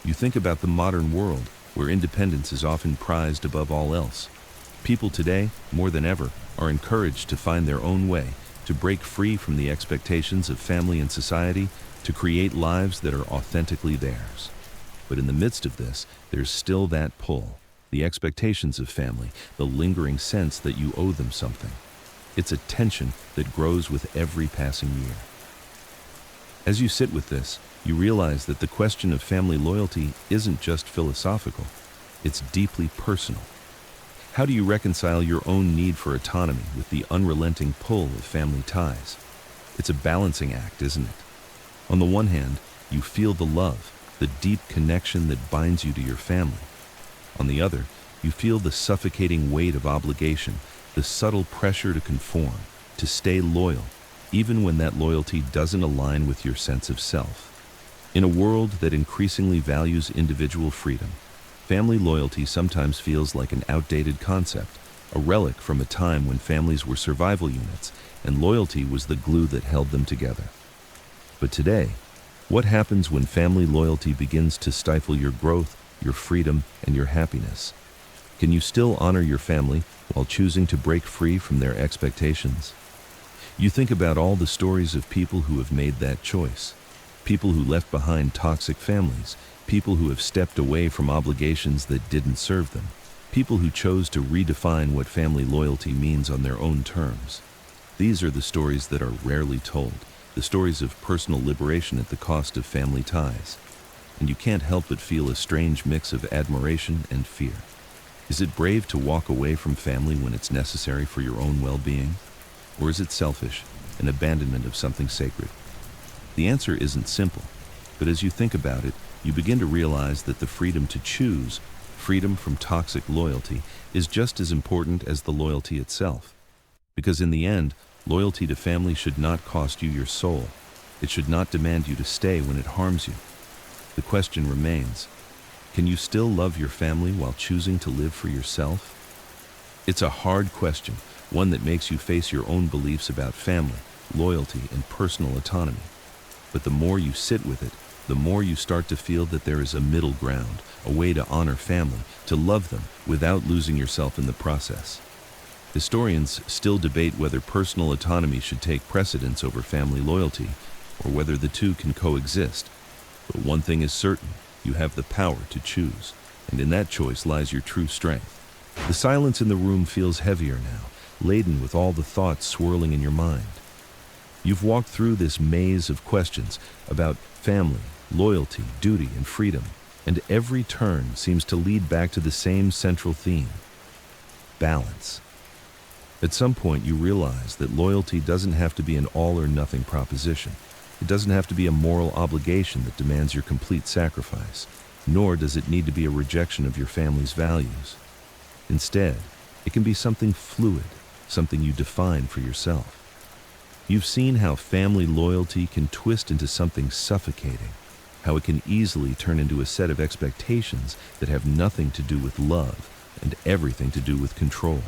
You think about the modern world, where independence is often prized above all else. People today, more than ever, are encouraged to find their own way, to break free from the expectations of family and society, to create lives that are authentically theirs. But in the midst of this, there's still that pull, the expectations of family, the lingering sense that you owe them something. It's a tension that grows with every passing year. As you sit with this, you realize that the question of family loyalty isn't just philosophical, it's deeply personal. How do you reconcile your own need for autonomy with the unrelenting pull of family ties? It's a balancing act, isn't it? On the one hand, you feel the love, the deep connection that binds you to your family. On the other, you feel the suffocating weight of obligation, the subtle pressure to conform, to stay loyal, even when that loyalty doesn't align with your sense of self. In a world that increasingly values individual freedom, family loyalty sometimes feels like an outdated concept, a relic from a time when families were survival units and loyalty was the glue that held them together. But today, what happens when family loyalty begins to stifle your growth, your freedom, and your happiness? Can you still honor your family while choosing to break free from their expectations? You think about all the stories of people who have made that choice. People who left behind toxic families, people who have stepped away from obligations that didn't serve them, people who chose to redefine what family loyalty means on their own terms. These are the stories that are rarely told, the stories of personal liberation at the cost of family ties. And you can't help but feel a strange mix of admiration and fear. Is it brave to walk away from family when it's necessary for your own well-being? Or is it selfish, an abandonment of something sacred? The answer isn't simple, but as you think about it, you begin to realize that the freedom to choose, freedom from toxic loyalty, is just as important as the loyalty itself. Because in the end, loyalty to family should not cost you your soul. It should not demand you to stay when it harms you. The question remains, can you still love your family while choosing to live for yourself? It's a hard question, one that makes you face your own beliefs about family, loyalty, and personal autonomy. But the more you sit with it, the more you start to feel that there is a middle ground, a way to honor family, to love them without losing yourself in the process. Historians still debate whether personal autonomy should take precedence over family loyalty, or whether the two can coexist. But one thing is certain, you have the power to choose, and in that choice lies your true strength. The silence in the room feels heavier now, laden with all the thoughts swirling in your mind. You've walked through this maze of questions about family, loyalty, duty, and freedom, and every turn seems to lead back to the same central theme: balance. At some point, you realize that loyalty doesn't have to be an all-or-nothing proposition. It doesn't have to be a moral obligation that demands your complete sacrifice, nor does it need to be a rejection of your family's values. Instead, it can be something fluid, something you define for yourself. You've seen how family loyalty can twist into something suffocating, how it can easily turn into a set of expectations that have nothing to do with love and everything to do with control.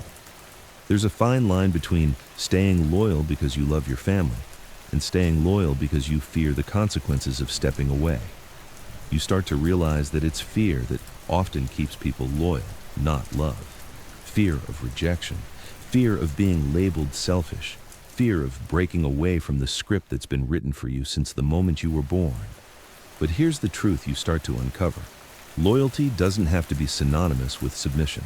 There's a fine line between staying loyal because you love your family and staying loyal because you fear the consequences of stepping away. You start to realize that it's fear that often keeps people loyal, not love. Fear of rejection, fear of being labeled selfish, fear of breaking away from the script that's been written for you since the moment you were born. But here's the truth you start to uncover. Loyalty doesn't have to be synonymous with submission.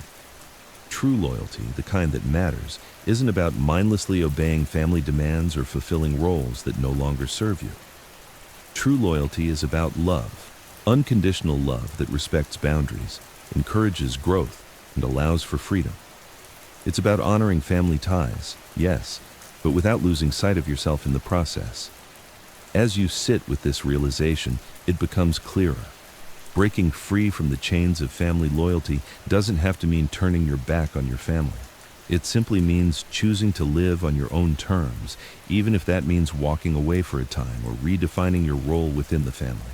True loyalty, the kind that matters, isn't about mindlessly obeying family demands or fulfilling roles that no longer serve you. True loyalty is about love, unconditional love that respects boundaries, encourages growth, and allows for freedom. It's about honoring family ties, yes, but without losing sight of yourself in the process. As you sit with this realization, it becomes clearer. Breaking free from the chains of family loyalty doesn't have to mean turning your back on your family. It simply means choosing to live on your own terms, even if that means walking away for a time or redefining your role within the family.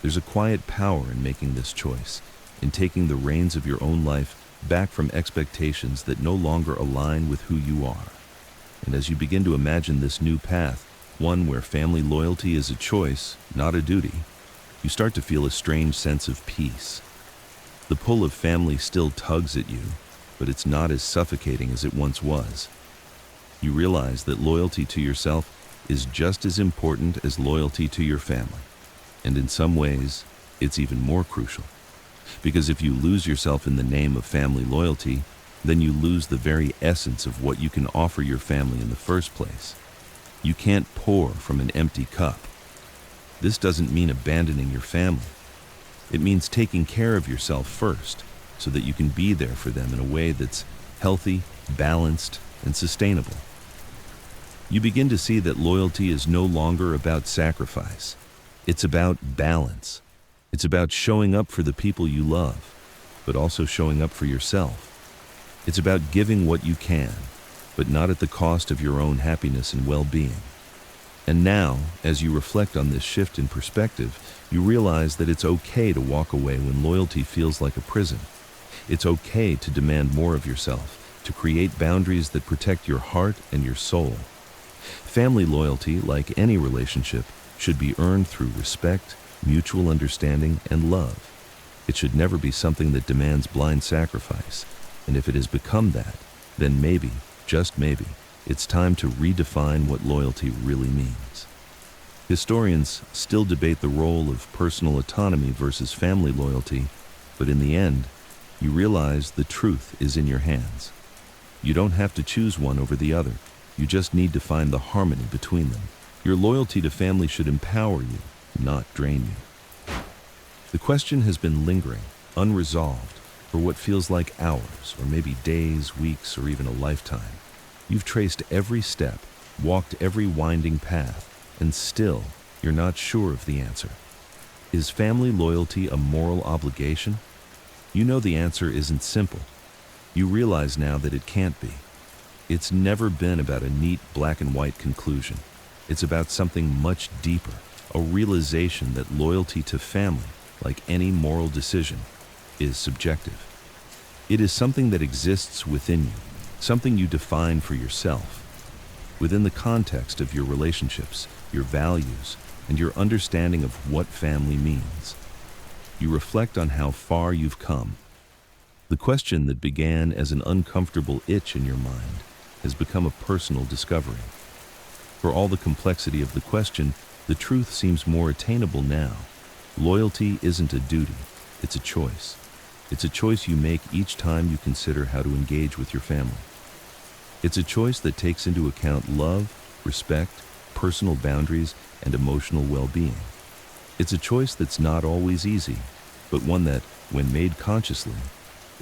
There's a quiet power in making this choice, in taking the reins of your own life back from expectations that no longer align with who you are. And as you begin to imagine this new path, one where family loyalty is a choice, not a duty, you start to feel a strange sense of peace. The pull of family still tugs at you, but it's not as suffocating as it once was. You realize that loyalty to yourself is just as important as loyalty to your family. And in some ways, it's even more crucial. Because if you lose yourself in the name of family loyalty, then you lose the very essence of what you can offer your family in the first place. You can't pour from an empty cup. This doesn't mean abandoning your family. It means taking care of yourself first, so that you can be there for them in a way that's healthy, balanced, and sustainable. You begin to see that loyalty is no longer about sacrifice. It's about balance. It's about showing up for the people you love, but also showing up for yourself. It's about giving what you can, but not at the cost of your own happiness and well-being. And now, as you reflect on this shift in perspective, you realize that it's okay to walk away when loyalty feels like a prison. It's okay to demand more of yourself, to create boundaries that protect your heart and your soul. Family loyalty, like any relationship, should be earned through respect, mutual understanding, and love. It should never be something that demands blind sacrifice. And if it has become that, then maybe, just maybe, it's time to redefine what loyalty really means. Historians still debate the role of personal autonomy versus family loyalty, but in the end, you realize the truth is in your hands. You don't have to choose one over the other. You just need to find the harmony between them. Your loyalty to family should empower you, not drain you. The question has been lingering, unresolved, for what feels like hours, or maybe days, weeks, or even a lifetime. You've traced every step, walked every winding path, and still, you're not sure of the answer. Is family loyalty a moral obligation? You know the answer isn't simple. You realize now that it can't be. It's never been about a neat black and white conclusion. It's about something much deeper, a realization that loyalty to family, like any moral decision, is subjective. It is something that exists within you, something you define for yourself, within the context of your relationships, your values, and your understanding of what family means. You reflect on how far you've come. The question that began as an uncomfortable itch in your mind has become a personal discovery. For all the complexity of the question, the truth seems more attainable now. Loyalty isn't a duty, it's a choice. It's a choice you make each time you consider how to engage with your family. It's a choice that takes into account love, respect, personal boundaries, and emotional well-being. It's a choice that's not always easy, but one that, when made consciously,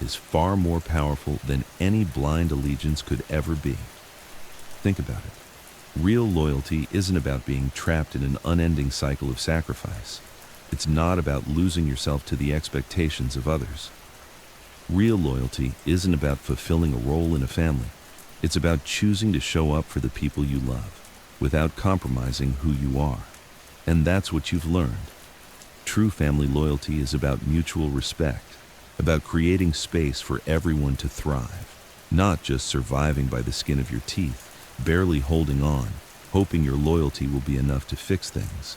is far more powerful than any blind allegiance could ever be. Think about it. Real loyalty isn't about being trapped in an unending cycle of sacrifice. It's not about losing yourself to the expectations of others. Real loyalty isn't about fulfilling a role in a family. It's about choosing to show up for the people you love, without compromising who you are. And that's what you've learned. True family loyalty is about mutual respect, about creating space for everyone to thrive, not just surviving by the skin of your teeth, barely holding on, hoping your loyalty will be enough to fix things.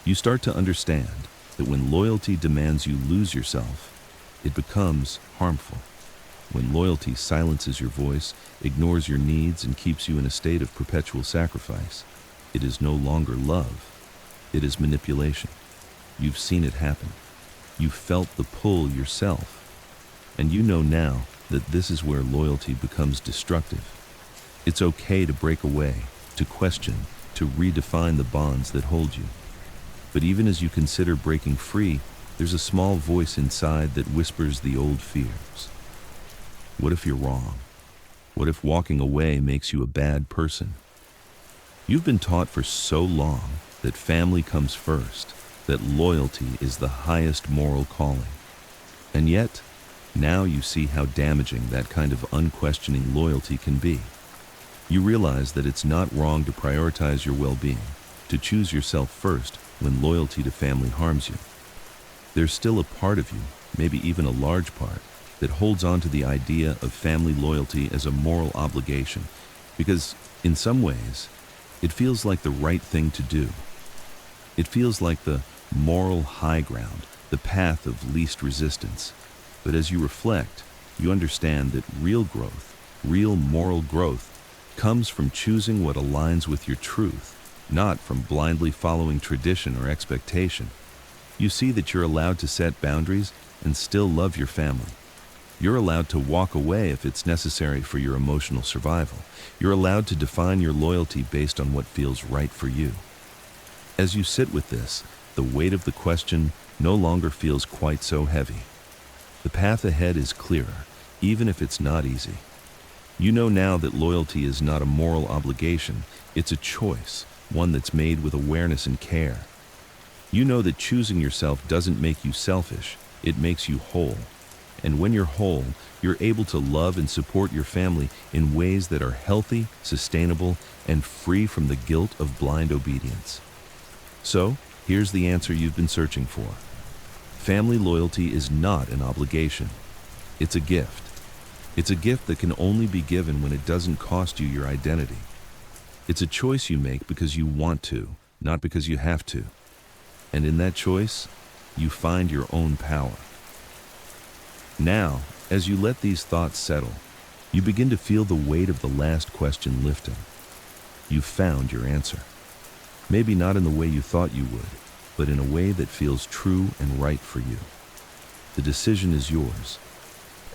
You start to understand that when loyalty demands you lose yourself, it becomes harmful. When loyalty silences your voice, ignores your needs, and keeps you in a state of perpetual sacrifice, it is no longer love. It is manipulation. You've seen it happen. You felt the pull yourself. And you know now that this is where loyalty becomes destructive. It's okay to break away, to question, to redefine the bonds that hold you. But even as you consider breaking free, there's a small voice inside that whispers the old fears. What if you're wrong? What if walking away makes you a bad person? You've been taught for so long that family comes first, that loyalty is the highest moral calling. And yet, now you see how damaging that kind of unquestioning loyalty can be. You realize that it's not wrong to prioritize your well-being, to choose yourself first when loyalty to family harms you. There's still a part of you, maybe even a large part, that holds on to the idea of family loyalty as a moral obligation, Because, in some ways, it feels like the right thing to do. It feels like the moral high ground, the path of least resistance. But as you reflect, you understand that real growth, real moral growth, comes from choosing what aligns with your truth, not from blindly following tradition or expectation. You see that you're allowed to set boundaries and still love your family. You're allowed to walk away if it's necessary for your emotional survival. You're allowed to define your loyalty based on what feels right for you. As you sit with this, the weight of the question no longer feels quite so heavy. The path ahead is clearer, even if it's not easy. You know now that loyalty is not a moral obligation, it's a choice, one that's made with awareness and care. You know that choosing yourself doesn't make you selfish, it makes you whole. And when you're whole, you're able to love and support your family in ways that are healthy, sustainable, and free from the guilt of blind obedience. So, here's the answer you've been searching for. Family loyalty is not an obligation. It's a gift. It's a gift that can only be given when it doesn't cost you your identity. It's a choice you make because you want to, not because you have to. And in that choice, you find your own power. Now, as you let these thoughts settle, you begin to feel the weight of the last question lifting. You've found your answer. Maybe not in the way you thought you would, but in a way that feels true and right for you. The decision is yours.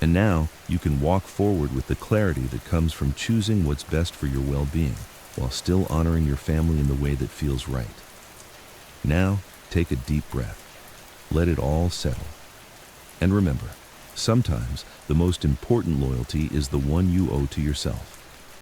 And now, you can walk forward with the clarity that comes from choosing what's best for your well-being, while still honoring your family in the way that feels right. Now, take a deep breath. Let it all settle. And remember, sometimes the most important loyalty is the one you owe to yourself.